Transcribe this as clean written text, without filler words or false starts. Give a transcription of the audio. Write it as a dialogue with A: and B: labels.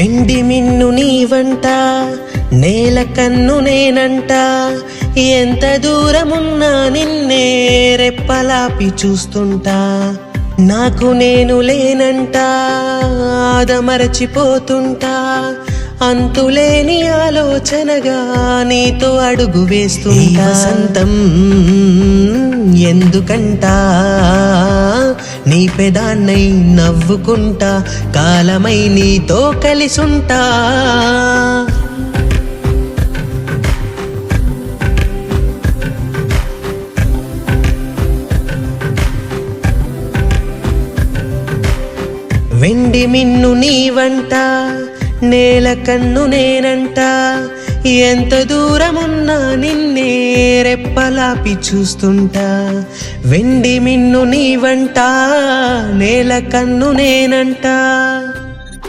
A: వెండి మిన్ను నీవంట, నేల కన్ను నేనంట, ఎంత దూరమున్నా నిన్నే రెప్పలాపి చూస్తుంటా. నాకు నేను లేనంట, ఆదమరచిపోతుంటా, అంతులేని ఆలోచనగా నీతో అడుగు వేస్తుంటా. వసంతం ఎందుకంట, నీ పెదాన్నై నవ్వుకుంటా, కాలమై నీతో కలిసుంటా. వెండి మిన్ను నీవంట, నేల కన్ను నేనంట, ఎంత దూరమున్నా నిన్నే రెప్పలాపి చూస్తుంటా. వెండి మిన్ను నీవంట, నేల కన్ను నేనంట.